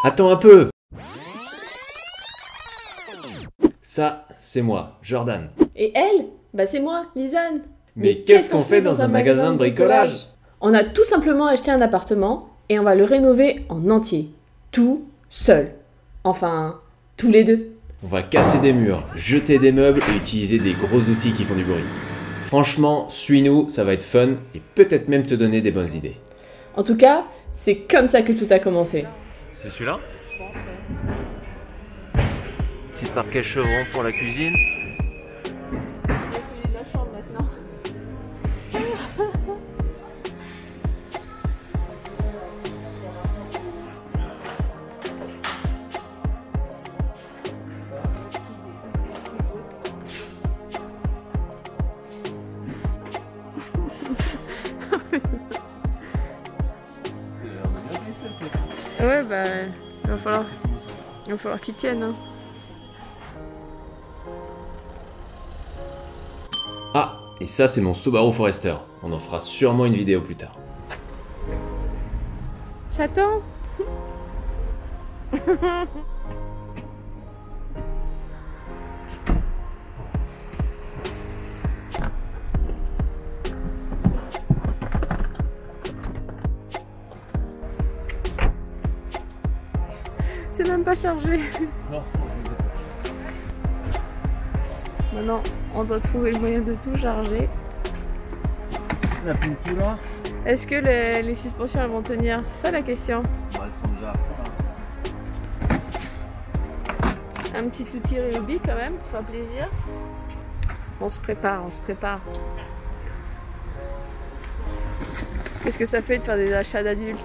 Attends un peu! Ça, c'est moi, Jordan. Et elle? Bah c'est moi, Lisanne. Mais qu'est-ce qu'on fait dans un magasin de bricolage? On a tout simplement acheté un appartement et on va le rénover en entier. Tout seul. Enfin, tous les deux. On va casser des murs, jeter des meubles et utiliser des gros outils qui font du bruit. Franchement, suis-nous, ça va être fun et peut-être même te donner des bonnes idées. En tout cas, c'est comme ça que tout a commencé. C'est celui-là? Je pense, ouais. Petit parquet chevron pour la cuisine. Il y a celui de la chambre maintenant. Ouais, bah, il va falloir qu'il tienne. Hein. Ah, et ça c'est mon Subaru Forester. On en fera sûrement une vidéo plus tard. Chaton. C'est même pas chargé. Non. Maintenant, on doit trouver le moyen de tout charger. La pintou là? Est-ce que les suspensions elles vont tenir? C'est ça la question. Bon, elles sont déjà à fond là. Un petit outil Ryobi quand même, pour faire plaisir. On se prépare, on se prépare. Qu'est-ce que ça fait de faire des achats d'adultes?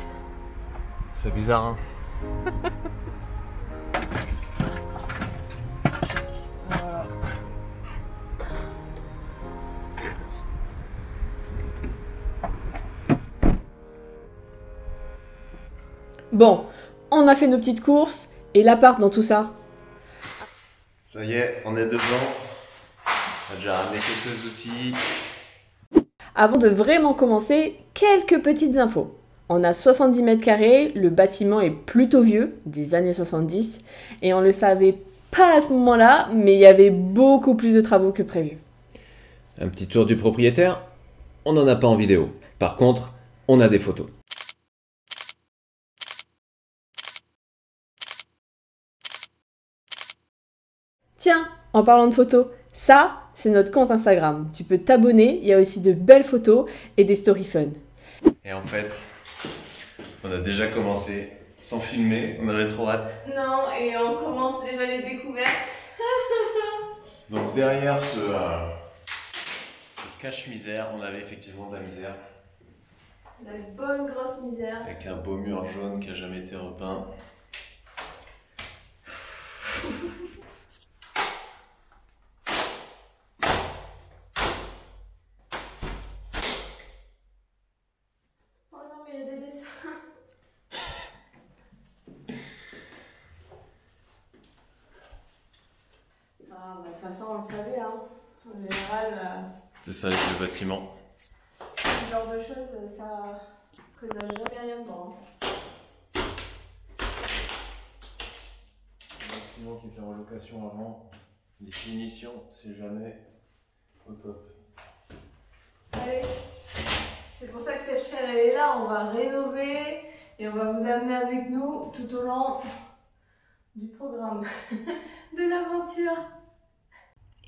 C'est bizarre, hein? Bon, on a fait nos petites courses et l'appart dans tout ça. Ça y est, on est dedans. On a déjà ramené quelques outils. Avant de vraiment commencer, quelques petites infos. On a 70 mètres carrés, le bâtiment est plutôt vieux, des années 70, et on le savait pas à ce moment-là, mais il y avait beaucoup plus de travaux que prévu. Un petit tour du propriétaire. On n'en a pas en vidéo. Par contre, on a des photos. Tiens, en parlant de photos, ça, c'est notre compte Instagram. Tu peux t'abonner, il y a aussi de belles photos et des stories fun. Et en fait, on a déjà commencé sans filmer, on avait trop hâte. Non, et on commence déjà les découvertes. Donc derrière ce cache-misère, on avait effectivement de la misère. On a une bonne grosse misère. Avec un beau mur jaune qui n'a jamais été repeint. Il y a des dessins. Ah, bah, de toute façon, on le savait, hein. En général, C'est ça avec le bâtiment. ce genre de choses, ça présage jamais rien de bon. Le bâtiment qui fait en location avant, les finitions, c'est jamais au top. Allez, c'est pour ça que cette chaîne elle est là, on va rénover et on va vous amener avec nous tout au long du programme de l'aventure.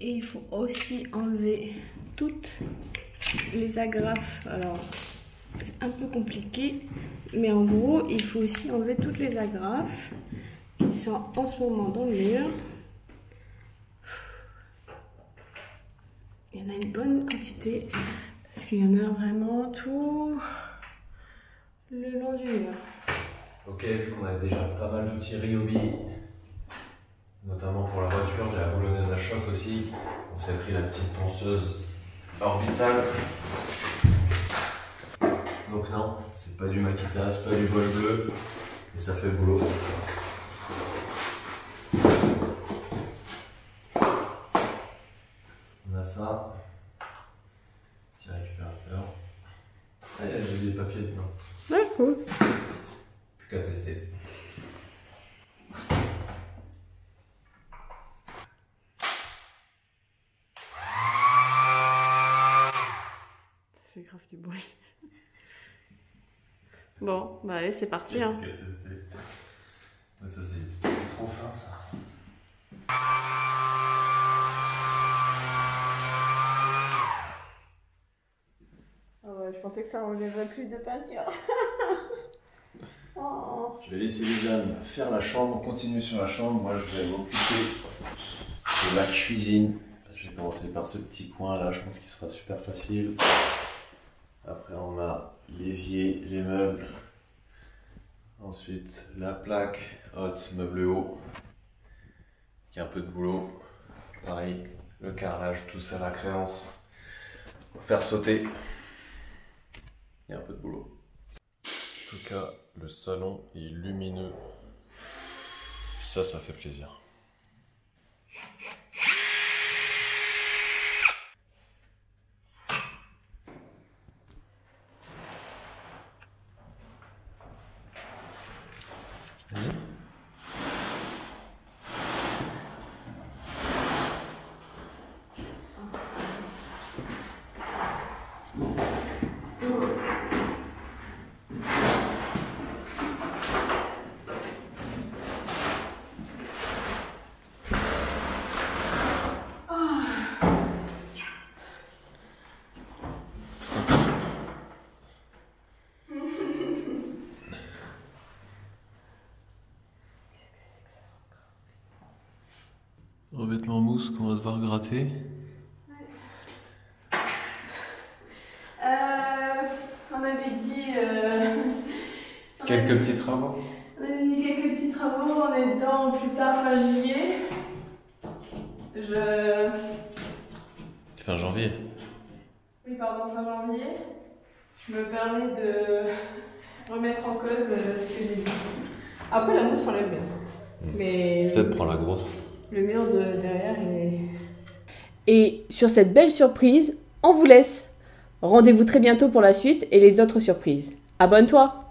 Et il faut aussi enlever toutes les agrafes. Alors, c'est un peu compliqué, mais en gros, il faut aussi enlever toutes les agrafes qui sont en ce moment dans le mur. Il y en a une bonne quantité. Parce qu'il y en a vraiment tout le long du mur. Ok, vu qu'on a déjà pas mal d'outils Ryobi, notamment pour la voiture, j'ai la boulonneuse à choc aussi. On s'est pris la petite ponceuse orbitale. Donc non, c'est pas du Makita, c'est pas du Bosch bleu, et ça fait le boulot. On a ça. Petit récupérateur. Ah, il y a des papiers dedans. Ouais, cool. Plus qu'à tester. Ça fait grave du bruit. Bon, bah allez, c'est parti. Hein. Plus qu'à tester. Mais ça, c'est trop fin ça. Ah ouais, je pensais que ça enlèverait plus de peinture. Oh. Je vais laisser Lizane faire la chambre, on continue sur la chambre. Moi, je vais m'occuper de la cuisine. J'ai commencé par ce petit coin là, je pense qu'il sera super facile. Après, on a l'évier, les meubles. Ensuite, la plaque haute, meuble haut. Il y a un peu de boulot. Pareil, le carrelage, tout ça, la créance. Pour faire sauter. Il y a un peu de boulot. En tout cas, le salon est lumineux. Ça fait plaisir. Revêtement mousse qu'on va devoir gratter. On avait dit... Quelques petits travaux. On avait dit quelques petits travaux, on est dedans plus tard, fin juillet. Fin janvier. Oui, pardon, fin janvier. Je me permets de remettre en cause ce que j'ai dit. Après, la mousse, on l'aime bien. Mais... Peut-être prends la grosse. Le mur de derrière, il est... Et sur cette belle surprise, on vous laisse. Rendez-vous très bientôt pour la suite et les autres surprises. Abonne-toi!